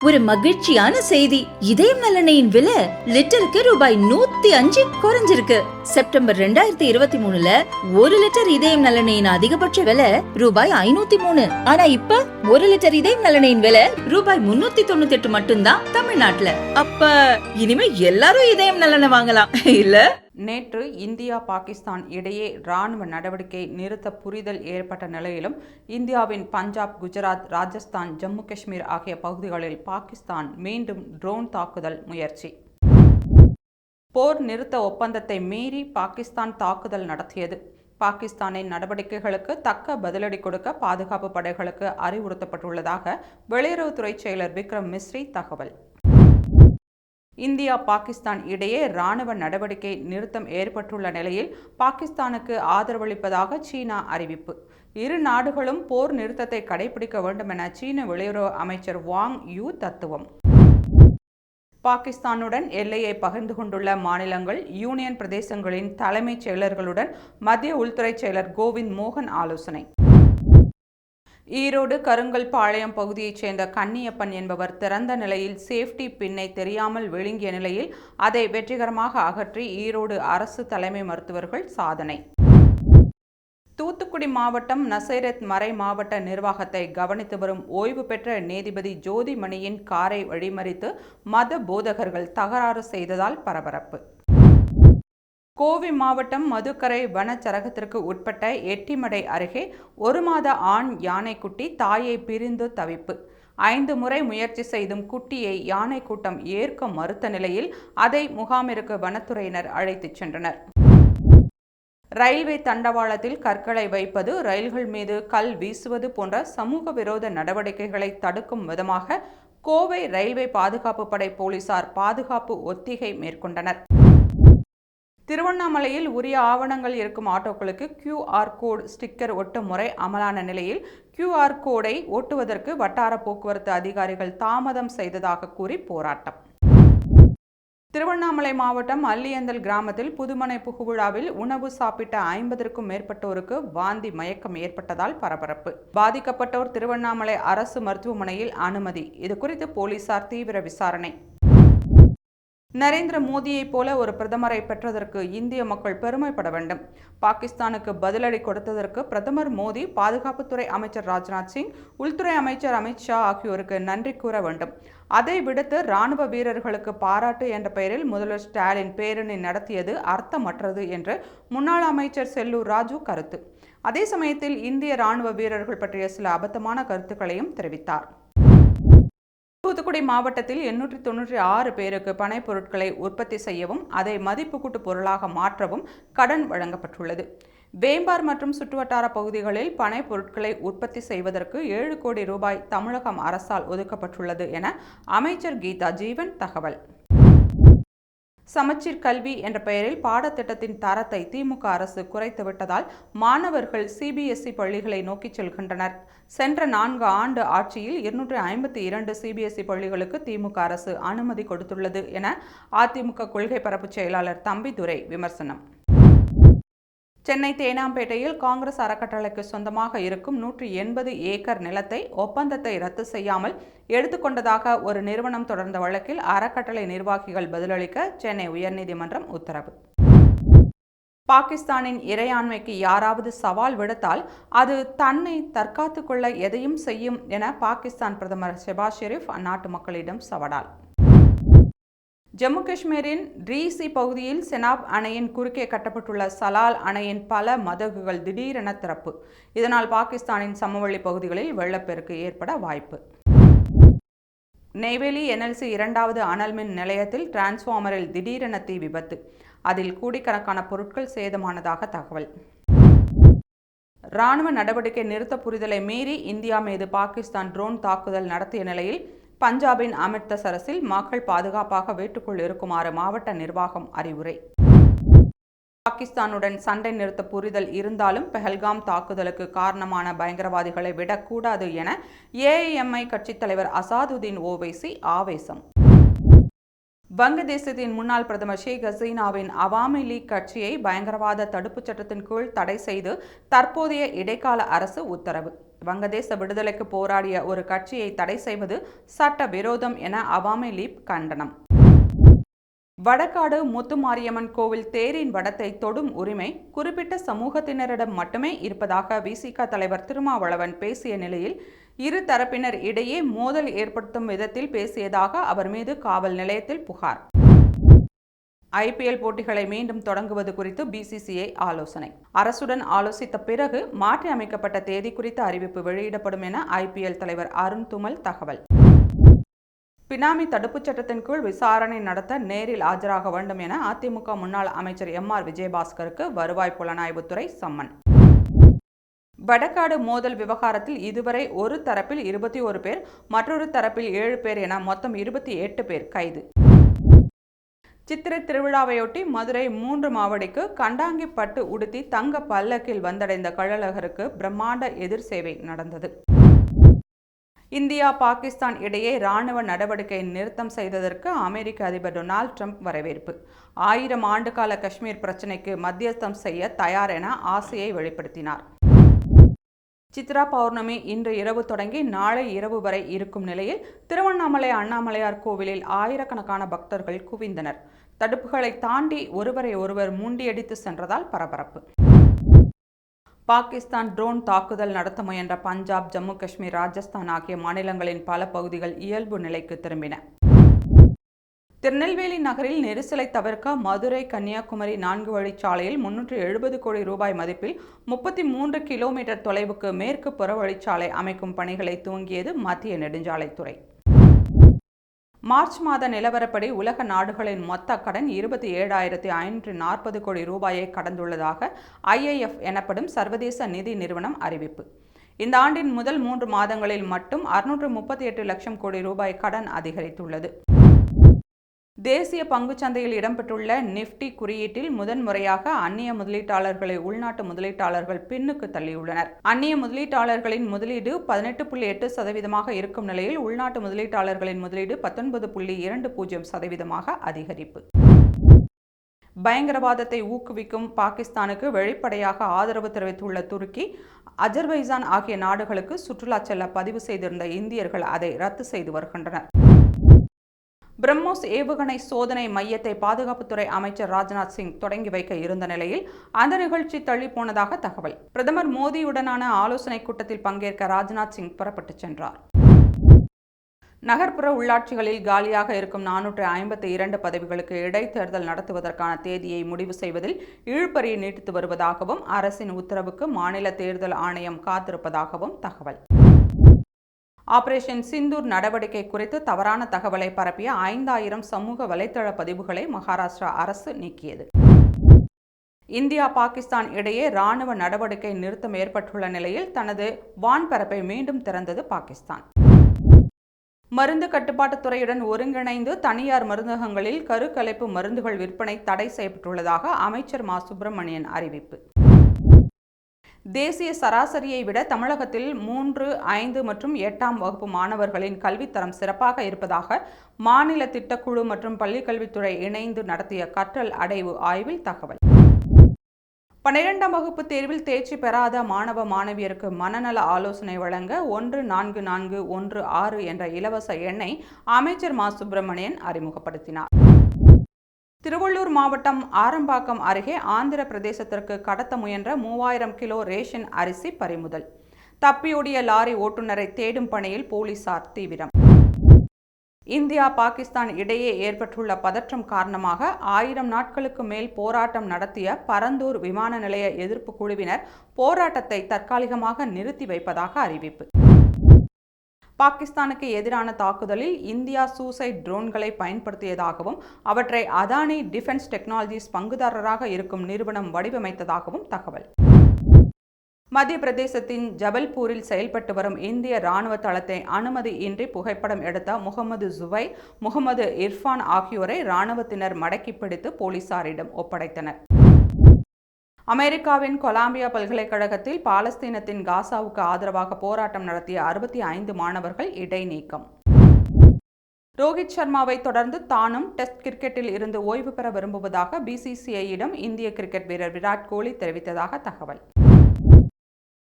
ஒரு மகிழ்ச்சியான செய்தி. இதயம் நல்லெண்ணெயின் விலை லிட்டருக்கு ரூபாய் 105 குறைஞ்சிருக்கு. செப்டம்பர் 2023ல 1 லிட்டர் இதயம் நல்லெண்ணெயின் அதிகபட்ச விலை ரூபாய் 503. ஆனா இப்ப 1 லிட்டர் இதயம் நல்லெண்ணெயின் விலை ரூபாய் 398 மட்டும்தான் தமிழ்நாட்டுல. அப்ப இனிமே எல்லாரும் இதயம் நல்லெண்ணெய் வாங்கலாம் இல்ல? நேற்று இந்தியா பாகிஸ்தான் இடையே இராணுவ நடவடிக்கை நிறுத்த புரிதல் ஏற்பட்ட நிலையிலும் இந்தியாவின் பஞ்சாப், குஜராத், ராஜஸ்தான், ஜம்மு காஷ்மீர் ஆகிய பகுதிகளில் பாகிஸ்தான் மீண்டும் ட்ரோன் தாக்குதல் முயற்சி. போர் நிறுத்த ஒப்பந்தத்தை மீறி பாகிஸ்தான் தாக்குதல் நடத்தியது. பாகிஸ்தானின் நடவடிக்கைகளுக்கு தக்க பதிலடி கொடுக்க பாதுகாப்பு படைகளுக்கு அறிவுறுத்தப்பட்டுள்ளதாக வெளியுறவுத்துறை செயலர் விக்ரம் மிஸ்ரி தகவல். இந்தியா பாகிஸ்தான் இடையே இராணுவ நடவடிக்கை நிறுத்தம் ஏற்பட்டுள்ள நிலையில் பாகிஸ்தானுக்கு ஆதரவளிப்பதாக சீனா அறிவிப்பு. இரு நாடுகளும் போர் நிறுத்தத்தை கடைபிடிக்க வேண்டும் என சீன வெளியுறவு அமைச்சர் வாங் யூ தத்துவம். பாகிஸ்தானுடன் எல்லையை பகிர்ந்து கொண்டுள்ள மாநிலங்கள், யூனியன் பிரதேசங்களின் தலைமைச் செயலர்களுடன் மத்திய உள்துறை செயலர் கோவிந்த் மோகன் ஆலோசனை. ஈரோடு கருங்கல்பாளையம் பகுதியைச் சேர்ந்த கன்னியப்பன் என்பவர் திறந்த நிலையில் சேஃப்டி பின்னை தெரியாமல் விழுங்கிய நிலையில் அதை வெற்றிகரமாக அகற்றி ஈரோடு அரசு தலைமை மருத்துவர்கள் சாதனை. தூத்துக்குடி மாவட்டம் நசைரத் மறை மாவட்ட நிர்வாகத்தை கவனித்து வரும் ஓய்வு பெற்ற நீதிபதி ஜோதிமணியின் காரை வழிமறித்து மத போதகர்கள் தகராறு செய்ததால் பரபரப்பு. கோவை மாவட்டம் மதுக்கரை வனச்சரகத்திற்கு உட்பட்ட எட்டிமடை அருகே 1 மாத ஆண் யானைக்குட்டி தாயை பிரிந்து தவிப்பு. 5 முறை முயற்சி செய்தும் குட்டியை யானை கூட்டம் ஏற்க மறுத்த நிலையில் அதை முகாமிற்கு வனத்துறையினர் அழைத்துச் சென்றனர். ரயில்வே தண்டவாளத்தில் கற்களை வைப்பது, ரயில்கள் மீது கல் வீசுவது போன்ற சமூக விரோத நடவடிக்கைகளை தடுக்கும் விதமாக கோவை ரயில்வே பாதுகாப்பு படை போலீசார் பாதுகாப்பு ஒத்திகை மேற்கொண்டனர். திருவண்ணாமலையில் உரிய ஆவணங்கள் இருக்கும் ஆட்டோக்களுக்கு QR கோட் ஸ்டிக்கர் ஒட்டும் முறை அமலான நிலையில் QR கோடை ஒட்டுவதற்கு வட்டார போக்குவரத்து அதிகாரிகள் தாமதம் செய்ததாக கூறி போராட்டம். திருவண்ணாமலை மாவட்டம் அல்லியந்தல் கிராமத்தில் புதுமனை புகுவிழாவில் உணவு சாப்பிட்ட 50க்கும் மேற்பட்டோருக்கு வாந்தி மயக்கம் ஏற்பட்டதால் பரபரப்பு. பாதிக்கப்பட்டோர் திருவண்ணாமலை அரசு மருத்துவமனையில் அனுமதி. இதுகுறித்து போலீசார் தீவிர விசாரணை. நரேந்திர மோடியைப் போல ஒரு பிரதமரை பெற்றதற்கு இந்திய மக்கள் பெருமைப்பட வேண்டும். பாகிஸ்தானுக்கு பதிலடி கொடுத்ததற்கு பிரதமர் மோடி, பாதுகாப்புத்துறை அமைச்சர் ராஜ்நாத் சிங், உள்துறை அமைச்சர் அமித் ஷா ஆகியோருக்கு நன்றி கூற வேண்டும். அதை விடுத்து இராணுவ வீரர்களுக்கு பாராட்டு என்ற பெயரில் முதல்வர் ஸ்டாலின் பேரணி நடத்தியது அர்த்தமற்றது என்று முன்னாள் அமைச்சர் செல்லூர் ராஜு கருத்து. அதே சமயத்தில் இந்திய இராணுவ வீரர்கள் பற்றிய சில அபத்தமான கருத்துக்களையும் தெரிவித்தார். தூத்துக்குடி மாவட்டத்தில் 896 பேருக்கு பனை பொருட்களை உற்பத்தி செய்யவும் அதை மதிப்பு கூட்டு பொருளாக மாற்றவும் கடன் வழங்கப்பட்டுள்ளது. வேம்பார் மற்றும் சுற்றுவட்டார பகுதிகளில் பனை பொருட்களை உற்பத்தி செய்வதற்கு 7 கோடி ரூபாய் தமிழகம் அரசால் ஒதுக்கப்பட்டுள்ளது என அமைச்சர் கீதா ஜீவன் தகவல். சமச்சீர் கல்வி என்ற பெயரில் பாடத்திட்டத்தின் தரத்தை திமுக அரசு குறைத்துவிட்டதால் மாணவர்கள் CBSE பள்ளிகளை நோக்கி செல்கின்றனர். சென்ற 4 ஆண்டு ஆட்சியில் 252 CBSE பள்ளிகளுக்கு திமுக அரசு அனுமதி கொடுத்துள்ளது என அதிமுக கொள்கை பரப்பு செயலாளர் தம்பிதுரை விமர்சனம். சென்னை தேனாம்பேட்டையில் காங்கிரஸ் அறக்கட்டளைக்கு சொந்தமாக இருக்கும் 180 ஏக்கர் நிலத்தை ஒப்பந்தத்தை ரத்து செய்யாமல் எடுத்துக்கொண்டதாக ஒரு நிறுவனம் தொடர்ந்த வழக்கில் அறக்கட்டளை நிர்வாகிகள் பதிலளிக்க சென்னை உயர்நீதிமன்றம் உத்தரவு. பாகிஸ்தானின் இறையாண்மைக்கு யாராவது சவால் விடுத்தால் அது தன்னை தற்காத்துக் கொள்ள எதையும் செய்யும் என பாகிஸ்தான் பிரதமர் ஷெபாஸ் ஷெரீப் அந்நாட்டு மக்களிடம் சவால். ஜம்மு காஷ்மீரின் ரீசி பகுதியில் செனாப் அணையின் குறுக்கே கட்டப்பட்டுள்ள சலால் அணையின் பல மதகுகள் திடீரென திறப்பு. இதனால் பாகிஸ்தானின் சமவெளி பகுதிகளில் வெள்ளப்பெருக்கு ஏற்பட வாய்ப்பு. நெய்வேலி NLC 2வது அனல்மின் நிலையத்தில் டிரான்ஸ்பார்மரில் திடீரென தீ விபத்து. அதில் கோடிக்கணக்கான பொருட்கள் சேதமானதாக தகவல். இராணுவ நடவடிக்கை நிறுத்த புரிதலை மீறி இந்தியா மீது பாகிஸ்தான் ட்ரோன் தாக்குதல் நடத்திய நிலையில் பஞ்சாபின் அமிர்தசரஸில் மக்கள் பாதுகாப்பாக வீட்டுக்குள் இருக்குமாறு மாவட்ட நிர்வாகம் அறிவுரை. பாகிஸ்தானுடன் சண்டை நிறுத்த புரிதல் இருந்தாலும் பெஹல்காம் தாக்குதலுக்கு காரணமான பயங்கரவாதிகளை விடக்கூடாது என AIMI கட்சித் தலைவர் அசாதுதீன் ஓவைசி ஆவேசம். வங்கதேசத்தின் முன்னாள் பிரதமர் ஷேக் ஹசீனாவின் அவாமி லீக் கட்சியை பயங்கரவாத தடுப்புச் சட்டத்தின் கீழ் தடை செய்து தற்போதைய இடைக்கால அரசு உத்தரவு. வங்கதேச விடுதலைக்கு போராடிய ஒரு கட்சியை தடை செய்வது சட்ட விரோதம் என அவாமி லீக் கண்டனம். வடகாடு முத்துமாரியம்மன் கோவில் தேரின் வடத்தை தொடும் உரிமை குறிப்பிட்ட சமூகத்தினரிடம் மட்டுமே இருப்பதாக விசிக தலைவர் திருமாவளவன் பேசிய நிலையில் இரு தரப்பினர் இடையே மோதல் ஏற்படுத்தும் விதத்தில் பேசியதாக அவர் மீது காவல் நிலையத்தில் புகார். ஐபிஎல் போட்டிகளை மீண்டும் தொடங்குவது குறித்து பிசிசிஐ ஆலோசனை. அரசுடன் ஆலோசித்த பிறகு மாற்றி அமைக்கப்பட்ட தேதி குறித்த அறிவிப்பு வெளியிடப்படும் என ஐபிஎல் தலைவர் அருண் துமல் தகவல். பினாமி தடுப்புச் சட்டத்தின் கீழ் விசாரணை நடத்த நேரில் ஆஜராக வேண்டும் என அதிமுக முன்னாள் அமைச்சர் எம்.ஆர். விஜயபாஸ்கருக்கு வருவாய் புலனாய்வுத்துறை சம்மன். வடகாடு மோதல் விவகாரத்தில் இதுவரை ஒரு தரப்பில் 21 பேர், மற்றொரு தரப்பில் 7 பேர் என மொத்தம் 28 பேர் கைது. சித்திரை திருவிழாவையொட்டி மதுரை 3 மாவடிக்கு கண்டாங்கி பட்டு உடுத்தி தங்க பல்லக்கில் வந்தடைந்த கள்ளழகருக்கு பிரம்மாண்ட எதிர் சேவை நடந்தது. இந்தியா பாகிஸ்தான் இடையே இராணுவ நடவடிக்கை நிறுத்தம் செய்ததற்கு அமெரிக்க அதிபர் டொனால்ட் ட்ரம்ப் வரவேற்பு. 1000 ஆண்டுகால காஷ்மீர் பிரச்சினைக்கு மத்தியஸ்தம் செய்ய தயார் என ஆசையை வெளிப்படுத்தினார். சித்ரா பௌர்ணமி இன்று இரவு தொடங்கி நாளை இரவு வரை இருக்கும் நிலையில் திருவண்ணாமலை அண்ணாமலையார் கோவிலில் ஆயிரக்கணக்கான பக்தர்கள் குவிந்தனர். தடுப்புகளை தாண்டி ஒருவரை ஒருவர் முண்டியடித்து சென்றதால் பரபரப்பு. பாகிஸ்தான் ட்ரோன் தாக்குதல் நடத்த முயன்ற பஞ்சாப், ஜம்மு காஷ்மீர், ராஜஸ்தான் ஆகிய மாநிலங்களின் பல பகுதிகள் இயல்பு நிலைக்கு திரும்பின. திருநெல்வேலி நகரில் நெரிசலை தவிர்க்க மதுரை கன்னியாகுமரி 4 வழிச்சாலையில் 370 கோடி ரூபாய் மதிப்பில் 33 கிலோமீட்டர் தொலைவுக்கு மேற்கு புறவழிச்சாலை அமைக்கும் பணிகளை துவங்கியது மத்திய நெடுஞ்சாலைத்துறை. மார்ச் மாத நிலவரப்படி உலக நாடுகளின் மொத்த கடன் 27,540 கோடி ரூபாயை கடந்துள்ளதாக IIF எனப்படும் சர்வதேச நிதி நிறுவனம் அறிவிப்பு. இந்த ஆண்டின் முதல் 3 மாதங்களில் மட்டும் 638 லட்சம் கோடி ரூபாய் கடன் அதிகரித்துள்ளது. தேசிய பங்குச்சந்தையில் இடம்பெற்றுள்ள நிஃப்டி குறியீட்டில் முதன்முறையாக அந்நிய முதலீட்டாளர்களை உள்நாட்டு முதலீட்டாளர்கள் பின்னுக்கு தள்ளியுள்ளனர். அந்நிய முதலீட்டாளர்களின் முதலீடு 18.8% இருக்கும் நிலையில் உள்நாட்டு முதலீட்டாளர்களின் முதலீடு 19.20% அதிகரிப்பு. பயங்கரவாதத்தை ஊக்குவிக்கும் பாகிஸ்தானுக்கு வெளிப்படையாக ஆதரவு தெரிவித்துள்ள துருக்கி, அஜர்பைஜான் ஆகிய நாடுகளுக்கு சுற்றுலா செல்ல பதிவு செய்திருந்த இந்தியர்கள் அதை ரத்து செய்து வருகின்றனர். பிரம்மோஸ் ஏவுகணை சோதனை மையத்தை பாதுகாப்புத்துறை அமைச்சர் ராஜ்நாத் சிங் தொடங்கி வைக்க இருந்த நிலையில் அந்த நிகழ்ச்சி தள்ளி போனதாக தகவல். பிரதமர் மோடியுடனான ஆலோசனைக் கூட்டத்தில் பங்கேற்க ராஜ்நாத் சிங் புறப்பட்டுச் சென்றார். நகர்ப்புற உள்ளாட்சிகளில் காலியாக இருக்கும் 452 பதவிகளுக்கு இடைத்தேர்தல் நடத்துவதற்கான தேதியை முடிவு செய்வதில் இழுபறி நீட்டித்து வருவதாகவும் அரசின் உத்தரவுக்கு மாநில தேர்தல் ஆணையம் காத்திருப்பதாகவும் தகவல். ஆபரேஷன் சிந்தூர் நடவடிக்கை குறித்து தவறான தகவலை பரப்பிய 5000 சமூக வலைதள பதிவுகளை மகாராஷ்டிரா அரசு நீக்கியது. இந்தியா பாகிஸ்தான் இடையே இராணுவ நடவடிக்கை நிறுத்தம் ஏற்பட்டுள்ள நிலையில் தனது வான்பரப்பை மீண்டும் திறந்தது பாகிஸ்தான். மருந்து கட்டுப்பாட்டுத்துறையுடன் ஒருங்கிணைந்து தனியார் மருந்தகங்களில் கருக்கலைப்பு மருந்துகள் விற்பனை தடை செய்யப்பட்டுள்ளதாக அமைச்சர் மா. சுப்பிரமணியன் அறிவிப்பு. தேசிய சராசரியை விட தமிழகத்தில் 3, 5 மற்றும் 8ஆம் வகுப்பு மாணவர்களின் கல்வித்தரம் சிறப்பாக இருப்பதாக மாநில திட்டக்குழு மற்றும் பள்ளிக்கல்வித்துறை இணைந்து நடத்திய கற்றல் அடைவு ஆய்வில் தகவல். 12ஆம் வகுப்பு தேர்வில் தேர்ச்சி பெறாத மாணவ மாணவியருக்கு மனநல ஆலோசனை வழங்க 14416 என்ற இலவச எண்ணை அமைச்சர் மா. சுப்பிரமணியன் அறிமுகப்படுத்தினார். திருவள்ளூர் மாவட்டம் ஆரம்பாக்கம் அருகே ஆந்திர பிரதேசத்திற்கு கடத்த முயன்ற 3000 கிலோ ரேஷன் அரிசி பறிமுதல். தப்பியோடிய லாரி ஓட்டுநரை தேடும் பணியில் போலீசார் தீவிரம். இந்தியா பாகிஸ்தான் இடையே ஏற்பட்டுள்ள பதற்றம் காரணமாக 1000 நாட்களுக்கு மேல் போராட்டம் நடத்திய பரந்தூர் விமான நிலைய எதிர்ப்பு குழுவினர் போராட்டத்தை தற்காலிகமாக நிறுத்தி வைப்பதாக அறிவிப்பு. பாகிஸ்தானுக்கு எதிரான தாக்குதலில் இந்தியா சூசைட் ட்ரோன்களை பயன்படுத்தியதாகவும் அவற்றை அதானி டிஃபென்ஸ் டெக்னாலஜிஸ் பங்குதாரராக இருக்கும் நிறுவனம் வடிவமைத்ததாகவும் தகவல். மத்திய பிரதேசத்தின் ஜபல்பூரில் செயல்பட்டு வரும் இந்திய இராணுவ தளத்தை அனுமதி இன்றி புகைப்படம் எடுத்த முகமது ஜுவை, முகமது இர்ஃபான் ஆகியோரை இராணுவத்தினர் மடக்கி பிடித்து போலீசாரிடம் ஒப்படைத்தனர். அமெரிக்காவின் கொலம்பியா பல்கலைக்கழகத்தில் பாலஸ்தீனத்தின் காசாவுக்கு ஆதரவாக போராட்டம் நடத்திய 65 மாணவர்கள் இடைநீக்கம். ரோஹித் சர்மாவை தொடர்ந்து தானும் டெஸ்ட் கிரிக்கெட்டில் இருந்து ஓய்வு பெற விரும்புவதாக BCCIயிடம் இந்திய கிரிக்கெட் வீரர் விராட் கோலி தெரிவித்ததாக தகவல்.